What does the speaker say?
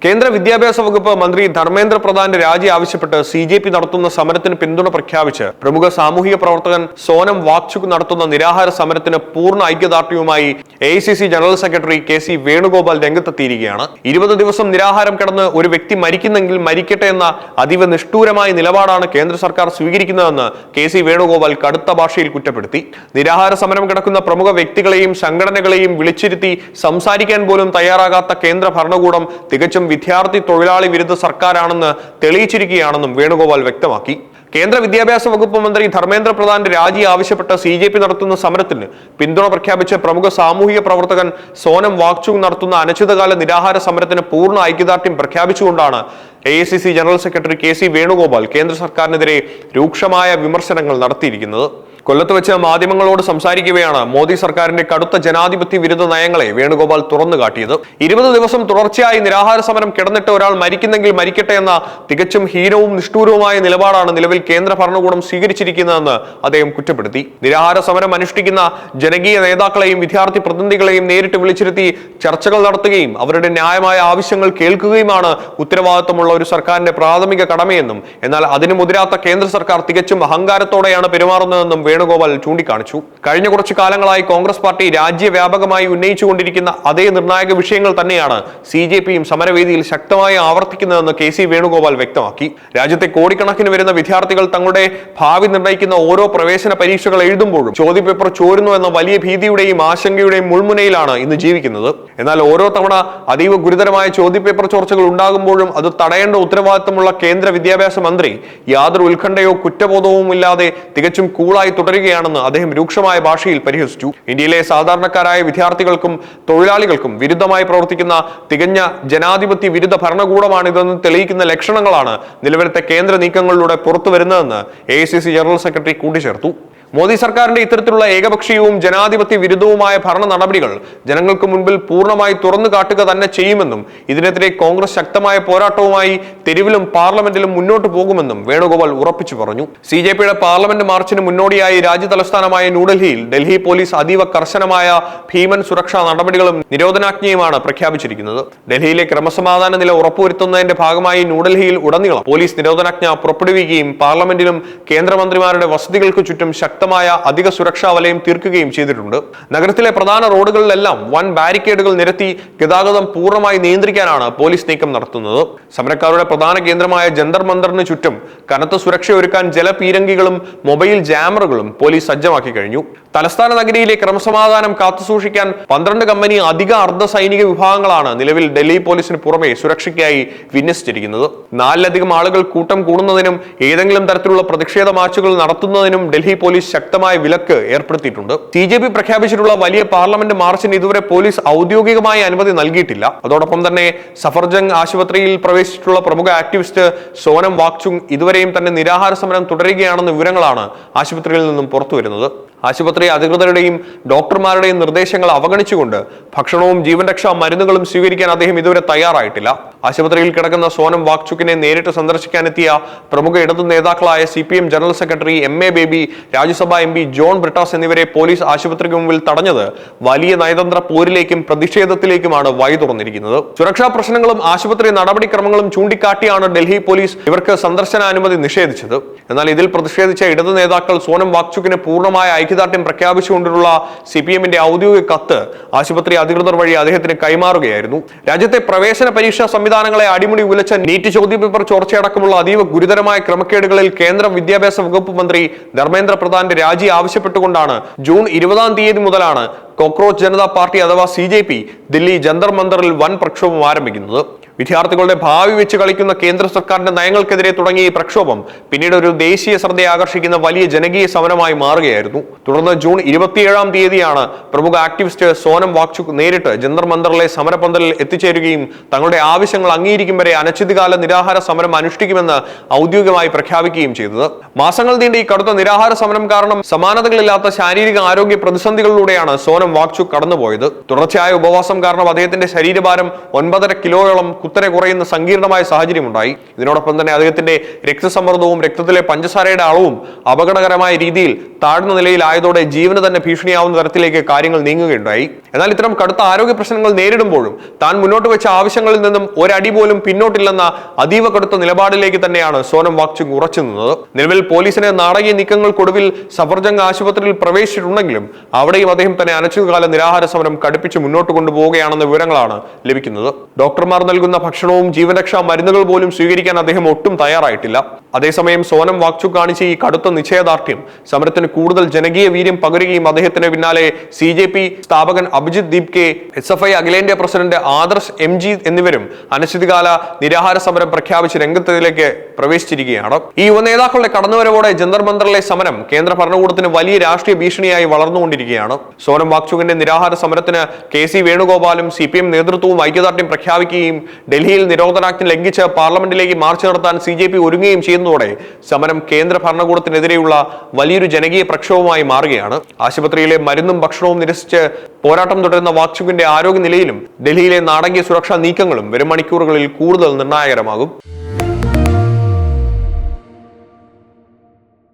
കേന്ദ്ര വിദ്യാഭ്യാസ വകുപ്പ് മന്ത്രി ധർമ്മേന്ദ്ര പ്രധാന്റെ രാജി ആവശ്യപ്പെട്ട് CJP നടത്തുന്ന സമരത്തിന് പിന്തുണ പ്രഖ്യാപിച്ച് പ്രമുഖ സാമൂഹിക പ്രവർത്തകൻ സോനം വാങ്ചുക് നടത്തുന്ന നിരാഹാര സമരത്തിന് പൂർണ്ണ ഐക്യദാർഢ്യവുമായി AICC general secretary KC Venugopal രംഗത്തെത്തിയിരിക്കുകയാണ്. 20 ദിവസം നിരാഹാരം കിടന്ന് ഒരു വ്യക്തി മരിക്കുന്നെങ്കിൽ മരിക്കട്ടെ എന്ന അതീവ നിഷ്ഠൂരമായ നിലപാടാണ് കേന്ദ്ര സർക്കാർ സ്വീകരിക്കുന്നതെന്ന് KC വേണുഗോപാൽ കടുത്ത ഭാഷയിൽ കുറ്റപ്പെടുത്തി. നിരാഹാര സമരം കിടക്കുന്ന പ്രമുഖ വ്യക്തികളെയും സംഘടനകളെയും വിളിച്ചിരുത്തി സംസാരിക്കാൻ പോലും തയ്യാറാകാത്ത കേന്ദ്ര ഭരണകൂടം തികച്ചും വിദ്യാർത്ഥി തൊഴിലാളി വിരുദ്ധ സർക്കാരാണെന്ന് തെളിയിച്ചിരിക്കുകയാണെന്നും വേണുഗോപാൽ വ്യക്തമാക്കി. കേന്ദ്ര വിദ്യാഭ്യാസ വകുപ്പ് മന്ത്രി ധർമ്മേന്ദ്ര പ്രധാന്റെ രാജി ആവശ്യപ്പെട്ട് CJP നടത്തുന്ന സമരത്തിന് പിന്തുണ പ്രഖ്യാപിച്ച പ്രമുഖ സാമൂഹിക പ്രവർത്തകൻ സോനം വാങ്ചുക് നടത്തുന്ന അനിശ്ചിതകാല നിരാഹാര സമരത്തിന് പൂർണ്ണ ഐക്യദാർഢ്യം പ്രഖ്യാപിച്ചുകൊണ്ടാണ് AICC general secretary KC Venugopal കേന്ദ്ര സർക്കാരിനെതിരെ രൂക്ഷമായ വിമർശനങ്ങൾ നടത്തിയിരിക്കുന്നത്. കൊല്ലത്ത് വെച്ച് മാധ്യമങ്ങളോട് സംസാരിക്കവെയാണ് മോദി സർക്കാരിന്റെ കടുത്ത ജനാധിപത്യ വിരുദ്ധ നയങ്ങളെ വേണുഗോപാൽ തുറന്നു കാട്ടിയത്. 20 ദിവസം തുടർച്ചയായി നിരാഹാര സമരം കിടന്നിട്ട് ഒരാൾ മരിക്കുന്നെങ്കിൽ മരിക്കട്ടെ എന്ന തികച്ചും ഹീനവും നിഷ്ഠൂരവുമായ നിലപാടാണ് നിലവിൽ കേന്ദ്ര ഭരണകൂടം സ്വീകരിച്ചിരിക്കുന്നതെന്ന് അദ്ദേഹം കുറ്റപ്പെടുത്തി. നിരാഹാര സമരം അനുഷ്ഠിക്കുന്ന ജനകീയ നേതാക്കളെയും വിദ്യാർത്ഥി പ്രതിനിധികളെയും നേരിട്ട് വിളിച്ചിരുത്തി ചർച്ചകൾ നടത്തുകയും അവരുടെ ന്യായമായ ആവശ്യങ്ങൾ കേൾക്കുകയുമാണ് ഉത്തരവാദിത്തമുള്ള ഒരു സർക്കാരിന്റെ പ്രാഥമിക കടമയെന്നും എന്നാൽ അതിന് മുതിരാത്ത കേന്ദ്ര സർക്കാർ തികച്ചും അഹങ്കാരത്തോടെയാണ് പെരുമാറുന്നതെന്നും വേണുഗോപാൽ ചൂണ്ടിക്കാണിച്ചു. കഴിഞ്ഞ കുറച്ചു കാലങ്ങളായി കോൺഗ്രസ് പാർട്ടി രാജ്യവ്യാപകമായി ഉന്നയിച്ചുകൊണ്ടിരിക്കുന്ന അതേ നിർണായക വിഷയങ്ങൾ തന്നെയാണ് CJPയും സമരവേദിയിൽ ശക്തമായി ആവർത്തിക്കുന്നതെന്ന് KC വേണുഗോപാൽ വ്യക്തമാക്കി. രാജ്യത്തെ കോടിക്കണക്കിന് വരുന്ന വിദ്യാർത്ഥികൾ തങ്ങളുടെ ഭാവി നിർണ്ണയിക്കുന്ന ഓരോ പ്രവേശന പരീക്ഷകൾ എഴുതുമ്പോഴും ചോദ്യപേപ്പർ ചോരുന്നു എന്ന വലിയ ഭീതിയുടെയും ആശങ്കയുടെയും മുൾമുനയിലാണ് ഇന്ന് ജീവിക്കുന്നത്. എന്നാൽ ഓരോ തവണ അതീവ ഗുരുതരമായ ചോദ്യപേപ്പർ ചോർച്ചകൾ ഉണ്ടാകുമ്പോഴും അത് തടയേണ്ട ഉത്തരവാദിത്തമുള്ള കേന്ദ്ര വിദ്യാഭ്യാസ മന്ത്രി യാതൊരു ഉത്കണ്ഠയോ കുറ്റബോധവും ഇല്ലാതെ തികച്ചും കൂളായി തുടരുകയാണെന്ന് അദ്ദേഹം രൂക്ഷമായ ഭാഷയിൽ പരിഹസിച്ചു. ഇന്ത്യയിലെ സാധാരണക്കാരായ വിദ്യാർത്ഥികൾക്കും തൊഴിലാളികൾക്കും വിരുദ്ധമായി പ്രവർത്തിക്കുന്ന തികഞ്ഞ ജനാധിപത്യ വിരുദ്ധ ഭരണകൂടമാണിതെന്ന് തെളിയിക്കുന്ന ലക്ഷണങ്ങളാണ് നിലവിലത്തെ കേന്ദ്ര നീക്കങ്ങളിലൂടെ പുറത്തു വരുന്നതെന്ന് AICC ജനറൽ സെക്രട്ടറി കൂട്ടിച്ചേർത്തു. മോദി സർക്കാരിന്റെ ഇത്തരത്തിലുള്ള ഏകപക്ഷീയവും ജനാധിപത്യ വിരുദ്ധവുമായ ഭരണ നടപടികൾ ജനങ്ങൾക്ക് മുൻപിൽ പൂർണ്ണമായി തുറന്നു കാട്ടുക തന്നെ ചെയ്യുമെന്നും ഇതിനെതിരെ കോൺഗ്രസ് ശക്തമായ പോരാട്ടവുമായി തെരുവിലും പാർലമെന്റിലും മുന്നോട്ട് പോകുമെന്നും വേണുഗോപാൽ ഉറപ്പിച്ചു പറഞ്ഞു. CJPയുടെ പാർലമെന്റ് മാർച്ചിന് മുന്നോടിയായി രാജ്യ തലസ്ഥാനമായ ന്യൂഡൽഹിയിൽ ഡൽഹി പോലീസ് അതീവ കർശനമായ ഭീമൻ സുരക്ഷാ നടപടികളും നിരോധനാജ്ഞയുമാണ് പ്രഖ്യാപിച്ചിരിക്കുന്നത്. ഡൽഹിയിലെ ക്രമസമാധാന നില ഉറപ്പുവരുത്തുന്നതിന്റെ ഭാഗമായി ന്യൂഡൽഹിയിൽ ഉടനീളം പോലീസ് നിരോധനാജ്ഞ പുറപ്പെടുവിക്കുകയും പാർലമെന്റിലും കേന്ദ്രമന്ത്രിമാരുടെ വസതികൾക്ക് ചുറ്റും അധിക സുരക്ഷാ വലയം തീർക്കുകയും ചെയ്തിട്ടുണ്ട്. നഗരത്തിലെ പ്രധാന റോഡുകളിലെല്ലാം വൻ ബാരിക്കേഡുകൾ നിരത്തി ഗതാഗതം പൂർണ്ണമായി നിയന്ത്രിക്കാനാണ് പോലീസ് നീക്കം നടത്തുന്നത്. സമരക്കാരുടെ പ്രധാന കേന്ദ്രമായ ജന്തർ മന്ദറിന് ചുറ്റും കനത്ത സുരക്ഷ ഒരുക്കാൻ ജലപീരങ്കികളും മൊബൈൽ ജാമറുകളും പോലീസ് സജ്ജമാക്കി കഴിഞ്ഞു. തലസ്ഥാന നഗരിയിലെ ക്രമസമാധാനം കാത്തുസൂക്ഷിക്കാൻ 12 കമ്പനി അധിക അർദ്ധ സൈനിക വിഭാഗങ്ങളാണ് നിലവിൽ ഡൽഹി പോലീസിന് പുറമെ സുരക്ഷയ്ക്കായി വിന്യസിച്ചിരിക്കുന്നത്. 4ലധികം ആളുകൾ കൂട്ടം കൂടുന്നതിനും ഏതെങ്കിലും തരത്തിലുള്ള പ്രതിഷേധ മാർച്ചുകൾ നടത്തുന്നതിനും ഡൽഹി പോലീസ് ശക്തമായ വിലക്ക് ഏർപ്പെടുത്തിയിട്ടുണ്ട്. CJP പ്രഖ്യാപിച്ചിട്ടുള്ള വലിയ പാർലമെന്റ് മാർച്ചിന് ഇതുവരെ പോലീസ് ഔദ്യോഗികമായി അനുമതി നൽകിയിട്ടില്ല. അതോടൊപ്പം തന്നെ സഫർജംഗ് ആശുപത്രിയിൽ പ്രവേശിച്ചിട്ടുള്ള പ്രമുഖ ആക്ടിവിസ്റ്റ് സോനം വാങ്ചുക് ഇതുവരെയും തന്നെ നിരാഹാര സമരം തുടരുകയാണെന്ന വിവരങ്ങളാണ് ആശുപത്രിയിൽ നിന്നും പുറത്തുവരുന്നത്. ആശുപത്രി അധികൃതരുടെയും ഡോക്ടർമാരുടെയും നിർദ്ദേശങ്ങൾ അവഗണിച്ചുകൊണ്ട് ഭക്ഷണവും ജീവൻ രക്ഷാ മരുന്നുകളും സ്വീകരിക്കാൻ അദ്ദേഹം ഇതുവരെ തയ്യാറായിട്ടില്ല. ആശുപത്രിയിൽ കിടക്കുന്ന സോനം വാങ്ചുകിനെ നേരിട്ട് സന്ദർശിക്കാനെത്തിയ പ്രമുഖ ഇടതു നേതാക്കളായ CPM general secretary MA Baby, രാജ്യസഭാ MP ജോൺ ബ്രിട്ടാസ് എന്നിവരെ പോലീസ് ആശുപത്രിക്ക് മുമ്പിൽ തടഞ്ഞത് വലിയ നയതന്ത്ര പോരിലേക്കും പ്രതിഷേധത്തിലേക്കുമാണ് വഴി തുറന്നിരിക്കുന്നത്. സുരക്ഷാ പ്രശ്നങ്ങളും ആശുപത്രി നടപടിക്രമങ്ങളും ചൂണ്ടിക്കാട്ടിയാണ് ഡൽഹി പോലീസ് ഇവർക്ക് സന്ദർശനാനുമതി നിഷേധിച്ചത്. എന്നാൽ ഇതിൽ പ്രതിഷേധിച്ച ഇടതു നേതാക്കൾ സോനം വാങ്ചുകിന് പൂർണ്ണമായ ഐക്യദാർഢ്യം പ്രഖ്യാപിച്ചുകൊണ്ടുള്ള CPMന്റെ ഔദ്യോഗിക കത്ത് ആശുപത്രി അധികൃതർ വഴി അദ്ദേഹത്തിന് കൈമാറുകയായിരുന്നു. രാജ്യത്തെ പ്രവേശന പരീക്ഷാ സംവിധാനങ്ങളെ അടിമുടി ഉലച്ച നീറ്റ് ചോദ്യപേപ്പർ ചോർച്ചയടക്കമുള്ള അതീവ ഗുരുതരമായ ക്രമക്കേടുകളിൽ കേന്ദ്ര വിദ്യാഭ്യാസ വകുപ്പ് മന്ത്രി ധർമ്മേന്ദ്ര പ്രധാന്റെ രാജി ആവശ്യപ്പെട്ടുകൊണ്ടാണ് ജൂൺ 20-ാം തീയതി മുതലാണ് കോക്രോച്ച് ജനതാ പാർട്ടി അഥവാ CJP ദില്ലി ജന്തർ മന്ദറിൽ വൻ പ്രക്ഷോഭം ആരംഭിക്കുന്നത്. വിദ്യാർത്ഥികളുടെ ഭാവി വെച്ച് കളിക്കുന്ന കേന്ദ്ര സർക്കാരിന്റെ നയങ്ങൾക്കെതിരെ തുടങ്ങിയ ഈ പ്രക്ഷോഭം പിന്നീട് ഒരു ദേശീയ ശ്രദ്ധയെ ആകർഷിക്കുന്ന വലിയ ജനകീയ സമരമായി മാറുകയായിരുന്നു. തുടർന്ന് ജൂൺ 27-ാം തീയതിയാണ് പ്രമുഖ ആക്ടിവിസ്റ്റ് സോനം വാങ്ചുക് നേരിട്ട് ജന്തർ മന്ദറിലെ സമരപന്തലിൽ എത്തിച്ചേരുകയും തങ്ങളുടെ ആവശ്യങ്ങൾ അംഗീകരിക്കും വരെ അനിശ്ചിതകാല നിരാഹാര സമരം അനുഷ്ഠിക്കുമെന്ന് ഔദ്യോഗികമായി പ്രഖ്യാപിക്കുകയും ചെയ്തത്. മാസങ്ങൾ നീണ്ട ഈ കടുത്ത നിരാഹാര സമരം കാരണം സമാനതകളില്ലാത്ത ശാരീരിക ആരോഗ്യ പ്രതിസന്ധികളിലൂടെയാണ് സോനം വാങ്ചുക് കടന്നുപോയത്. തുടർച്ചയായ ഉപവാസം കാരണം അദ്ദേഹത്തിന്റെ ശരീരഭാരം 9.5 കിലോയോളം കുത്തനെ കുറയുന്ന സങ്കീർണമായ സാഹചര്യമുണ്ടായി. ഇതിനോടൊപ്പം തന്നെ അദ്ദേഹത്തിന്റെ രക്തസമ്മർദ്ദവും രക്തത്തിലെ പഞ്ചസാരയുടെ അളവും അപകടകരമായ രീതിയിൽ താഴ്ന്ന നിലയിലായതോടെ ജീവന് തന്നെ ഭീഷണിയാവുന്ന തരത്തിലേക്ക് കാര്യങ്ങൾ നീങ്ങുകയുണ്ടായി. എന്നാൽ ഇത്തരം കടുത്ത ആരോഗ്യ പ്രശ്നങ്ങൾ നേരിടുമ്പോഴും താൻ മുന്നോട്ട് വെച്ച ആവശ്യങ്ങളിൽ നിന്നും ഒരടി പോലും പിന്നോട്ടില്ലെന്ന അതീവ കടുത്ത നിലപാടിലേക്ക് തന്നെയാണ് സോനം വാങ്ചുക് ഉറച്ചു നിന്നത്. നിലവിൽ പോലീസിന് നാടകീയ നീക്കങ്ങൾക്കൊടുവിൽ സഫർജംഗ് ആശുപത്രിയിൽ പ്രവേശിച്ചിട്ടുണ്ടെങ്കിലും അവിടെയും അദ്ദേഹം തന്നെ അനിശ്ചിതകാല നിരാഹാര സമരം കടുപ്പിച്ച് മുന്നോട്ട് കൊണ്ടുപോവുകയാണെന്ന വിവരങ്ങളാണ് ലഭിക്കുന്നത്. ഡോക്ടർമാർ നൽകുന്ന ഭക്ഷണവും ജീവരക്ഷാ മരുന്നുകൾ പോലും സ്വീകരിക്കാൻ അദ്ദേഹം ഒട്ടും തയ്യാറായിട്ടില്ല. അതേസമയം സോനം വാങ്ചുക് കാണിച്ച ഈ കടുത്ത നിശ്ചയദാർഢ്യം സമരത്തിന് കൂടുതൽ ജനകീയ വീര്യം പകരുകയും അദ്ദേഹത്തിന് പിന്നാലെ CJP സ്ഥാപകൻ അഭിജിത് ദീപ്കെ, SFI അഖിലേന്ത്യാ പ്രസിഡന്റ് ആദർശ് MG എന്നിവരും അനിശ്ചിതകാല നിരാഹാര സമരം പ്രഖ്യാപിച്ച് രംഗത്തിലേക്ക് പ്രവേശിച്ചിരിക്കുകയാണ്. ഈ യുവനേതാക്കളുടെ കടന്നുവരവോടെ ജന്തർ മന്ദറിലെ സമരം കേന്ദ്ര ഭരണകൂടത്തിന് വലിയ രാഷ്ട്രീയ ഭീഷണിയായി വളർന്നുകൊണ്ടിരിക്കുകയാണ്. സോനം വാങ്ചുകിന്റെ നിരാഹാര സമരത്തിന് KC വേണുഗോപാലും CPM നേതൃത്വവും ഐക്യദാർഢ്യം പ്രഖ്യാപിക്കുകയും ഡൽഹിയിൽ നിരോധനാജ്ഞ ലംഘിച്ച് പാർലമെന്റിലേക്ക് മാർച്ച് നടത്താൻ CJP ഒരുങ്ങുകയും ചെയ്യുന്നതോടെ സമരം കേന്ദ്ര ഭരണകൂടത്തിനെതിരെയുള്ള വലിയൊരു ജനകീയ പ്രക്ഷോഭമായി മാറുകയാണ്. ആശുപത്രിയിലെ മരുന്നും ഭക്ഷണവും നിരസിച്ച് പോരാട്ടം തുടരുന്ന വാങ്ചുകിന്റെ ആരോഗ്യനിലയിലും ഡൽഹിയിലെ നാടകീയ സുരക്ഷാ നീക്കങ്ങളും വരും മണിക്കൂറുകളിൽ കൂടുതൽ നിർണായകരമാകും.